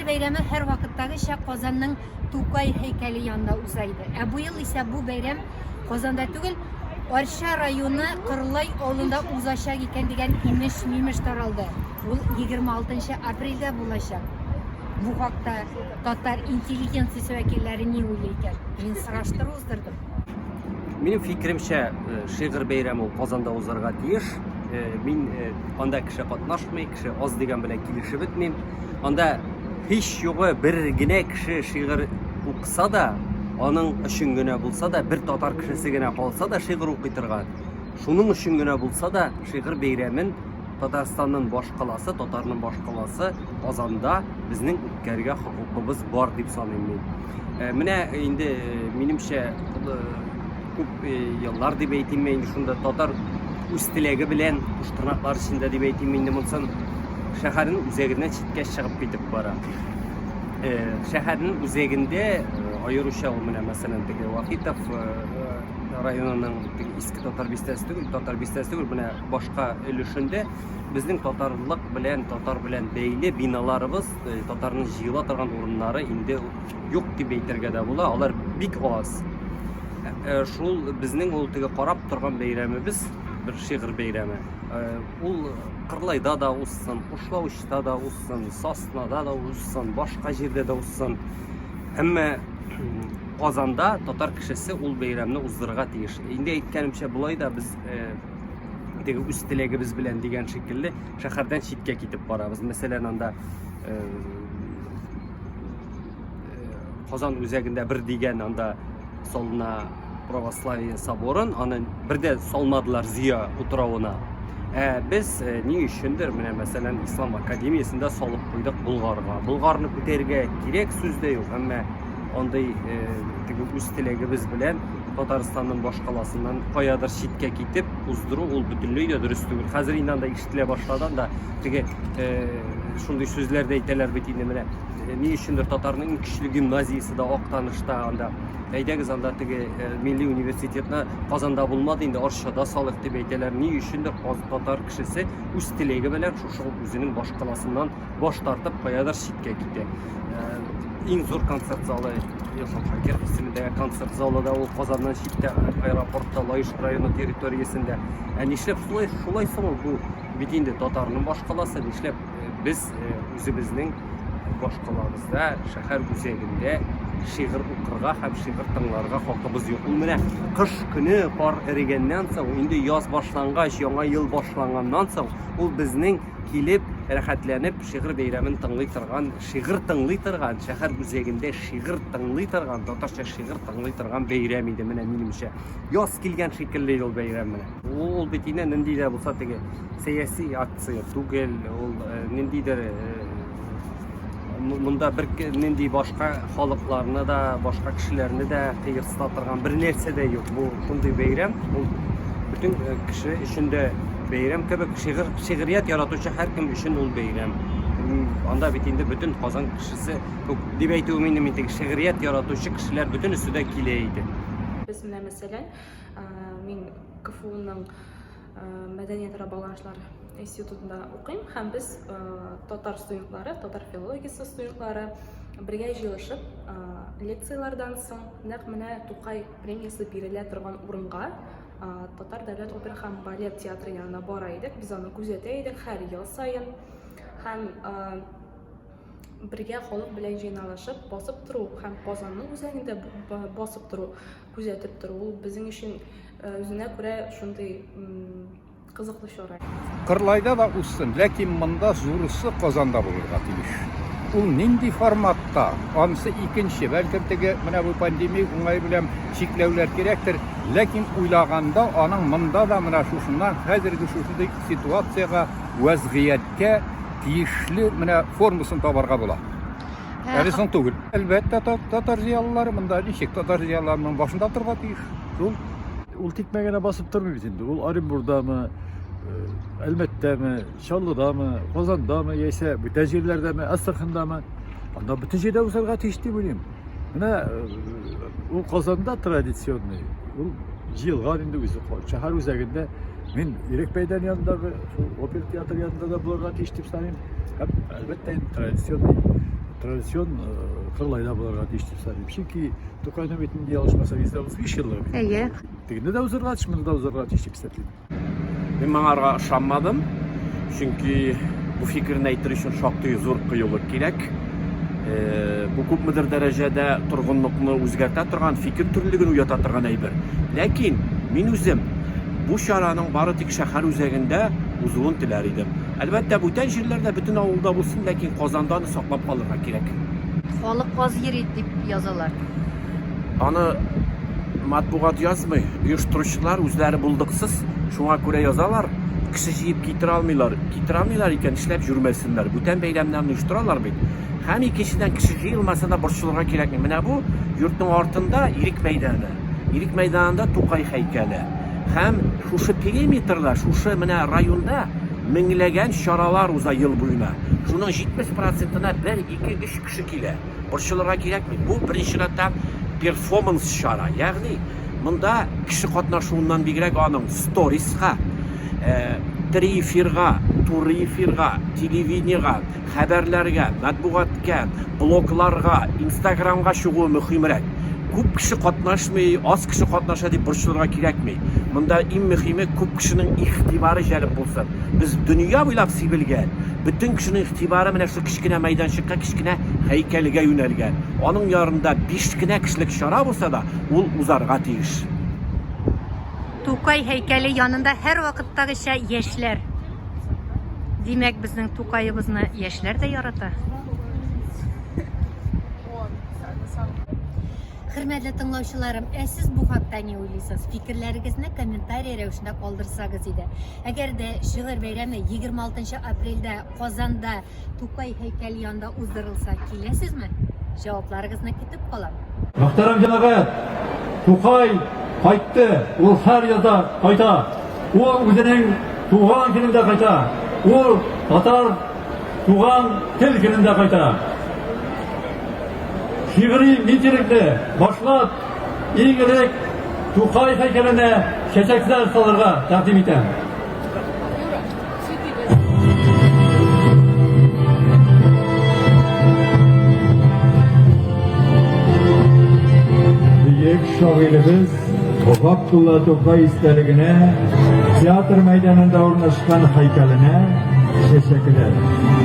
бәйрәме һәр вакыттагыча Казанның Тукай һәйкәле янында уза иде. Бу ел исә бу бәйрәм Казанда түгел, Арча районы Кырлай авылында узачак икән дигән имеш таралды. Ул 26 апрельдә булачак. Бу хакта татар интеллигенциясе вәкилләре ни уйлый икән? Мин сораштыру уздырдым. Минем фикеремчә, шигырь бәйрәме ул Казанда узарга тиеш. Мин анда кеше катнашмый, кеше аз дигән белән килешеп бетмим. Анда һич югы бер генә кеше шигырь укыса да, аның өчен генә булса да, бер татар кешесе генә калса да шигырь укый торган. Шуның өчен генә булса да, шигырь бәйрәмен Татарстанның баш каласы, татарның баш каласы Казанда безнең үткәргә хокукыбыз бар дип саныйм мин. Менә инде минемчә күп еллар дип әйтим инде шунда татар үз теләге белән уштырнаклар эчендә дип әйтим инде монсын шәһәрнең үзәгеннән читкә чыгып китеп бара. Шәһәрнең үзәгендә аеруча ул менә мәсәлән теге Вахитов районының иске татар бистәсе түгел, менә башка өлешендә безнең татарлык белән, татар белән бәйле биналарыбыз, татарның җыела торган урыннары инде юк дип әйтергә дә була, алар бик аз. Шул безнең ул теге карап торган бәйрәмебез, бер шигырь бәйрәме. Ул Кырлайда да узсын, Ушлаучта да узсын, Соснада да узсын, башка җирдә дә узсын. Әмма Казанда татар кешесе ул бәйрәмне уздырырга тиеш. Инде әйткәнемчә булай да без теге үз теләгебез белән дигән шикелле шәһәрдән читкә китеп барабыз. Мәсәлән, анда Казан үзәгендә бер дигән анда Солна православие соборын, аны бердә салмадылар Зия утравына. Без ни өчендер менә мәсәлән Ислам академиясендә салып куйдык Булгарга. Булгарны күтәргә кирәк сүз дә юк, әмма андай үз теләгебез белән Татарстанның баш каласыннан каядыр читкә китеп уздыру ул бөтенләй дә дөрес түгел. Хәзер инде анда ишетелә башлаган да теге шундый сүзләр дә әйтәләр бит инде менә ни өчендер татарның көчле гимназиясе дә Актанышта анда. Әйдәгез анда теге Милли университетны Казанда булмады инде Арчада салык дип әйтәләр. Ни өчендер татар кешесе үз теләге белән шушы үзенең баш каласыннан баш тартып каядыр читкә китә. Иң зур концерт залы Илһам Шакиров исемендәге концерт залы да ул Казаннан читтә аэропортта Лаиш районы территориясендә. Нишләп шулай соң бу бит инде татарның баш каласы, нишләп без үзебезнең баш калабызда шәһәр үзәгендә шигырь укырга һәм шигырь тыңларга хакыбыз юк. Ул менә кыш көне кар эрегәннән соң, инде яз башлангач, яңа ел башланганнан соң ул безнең килеп рәхәтләнеп шигырь бәйрәмен тыңлый торган, шигырь тыңлый торган, шәһәр үзәгендә шигырь тыңлый торган, татарча шигырь тыңлый торган бәйрәм иде менә минемчә. Яз килгән шикелле ул бәйрәм менә. Ул бит инде нинди дә булса теге сәяси акция түгел, ул ниндидер монда бер нинди башка халыкларны да, башка кешеләрне дә кыерсыта торган бер нәрсә дә юк. Бу шундый бәйрәм, ул бүтән кеше өчен дә бәйрәм кебек, шигърият яратучы һәркем өчен ул бәйрәм. Анда бит инде бүтән Казан кешесе дип әйтүем инде мин теге шигърият яратучы кешеләр бүтән үсүдә килә иде. Без менә мәсәлән, мин КФУның мәдәният багланышлар институтында укыйм һәм без татар студентлары, татар филологиясе студентлары бергә җыелышып лекцияләрдән соң нәкъ менә Тукай премиясе бирелә торган урынга Татар дәүләт опера һәм балет театры янына бара идек. Без аны күзәтә идек һәр ел сайын һәм бергә халык белән җыйналышып басып тору һәм Казанның үзәгендә басып тору, күзәтеп тору ул безнең өчен үзенә күрә шундый кызыклы чара. Кырлайда да узсын, ләкин монда зурысы Казанда булырга тиеш. Ул нинди форматта? Анысы икенче, бәлкем теге менә бу пандемия уңай белән чикләүләр кирәктер, ләкин уйлаганда аның монда да менә шушыннан хәзерге шушындый ситуацияга, вазгыятькә тиешле менә формасын табарга була. Әлесен түгел. Әлбәттә татар зыялылары монда ничек татар зыялыларының башында торырга тиеш. Ул тикмәгенә басып тормый бит инде. Ул Оренбургдамы, Әлмәттәме, Чаллыдамы, Казандамы, яисә бүтән җирләрдәме, Астрахандамы, анда бүтән җирдә узарга тиеш дип уйлыйм. Менә ул Казанда традиционный, ул җыелган инде үзе шәһәр үзәгендә. Мин Ирек мәйдан янындагы опера театры янында да булырга тиеш дип саныйм. Әлбәттә традиционный tradisiyon kırlayda bularga değiştirip sarayım. Çünkü Tokay'ın metnin diye alışmasa bizde 35 yıllık. Әйе. Deginde de uzarga atışmını da uzarga değiştirip sarayım. Мен маңарға ышанмадым, чөнки бу фикерне әйтер өчен шактый зур кыюлык кирәк. Бу күпмедер дәрәҗәдә торгынлыкны үзгәртә торган, фикер төрлелеген уята торган әйбер. Ләкин мин үзем бу чараның бары тик шәһәр үзәгендә узуын теләр идем. Әлбәттә, бүтән җирләрдә бөтен авылда булсын, ләкин Казанда аны саклап калырга кирәк. Халык аз йөри дип язалар. Аны матбугат язмый, оештыручылар үзләре булдыксыз, шуңа күрә язалар. Кеше җыеп китерә алмыйлар икән, эшләп жүрмәсеннәр. Бүтән бәйрәмнәрне оештыралар бит. Һәм икенчедән кеше җыелмаса да борчылырга кирәкми. Менә бу йортның артында Ирек мәйданы. Ирек мәйданында Тукай һәйкәле. Һәм шушы периметрда, шушы менә районда меңләгән чаралар уза ел буена. Шуның 70%-на 1-2-3 кеше килә. Борчылырга кирәкми. Бу беренче рәттән перформанс чара. Ягъни монда кеше катнашуыннан бигрәк аның сторисга, три эфирга, тур эфирга, телевидениега, хәбәрләргә, матбугатка, блогларга, Инстаграмга чыгуы мөһимрәк. Күп кеше катнашмый, аз кеше катнаша дип борчылырга кирәкми. Монда иң мөһиме күп кешенең игътибары җәлеп булсын. Без дөнья буйлап сибелгән, бөтен кешенең игътибары менә шу кичкенә мәйданчыкка, кичкенә һәйкәлгә юнәлгән. Аның ярында 5 кенә кешелек чара булса да, ул узарга тиеш. Тукай һәйкәле янында һәр вакыттагыча яшьләр. Димәк, безнең Тукайыбызны яшьләр дә ярата. Хөрмәтле тыңлаучыларым, сез бу хакта ни уйлыйсыз? Фикерләрегезне комментарий рәвешендә калдырсагыз иде. Әгәр дә шигырь бәйрәме 26 апрельдә Казанда Тукай һәйкәле янында уздырылса, киләсезме? Җавапларыгызны көтеп калам. Muhterem cemaat, Tokay kayıttı, ul her yılda kayta. O özünün tuğan gününde kayta. O Tatar tuğan tel gününde kayta. Şiiri minçilikle başlat, ilgilik Tokay heykeline çiçekler salırga takdim eten. Büyük şairimiz Abdullah Tokay isteligine tiyatro meydanında ornaşkan heykeline teşekkür ederim.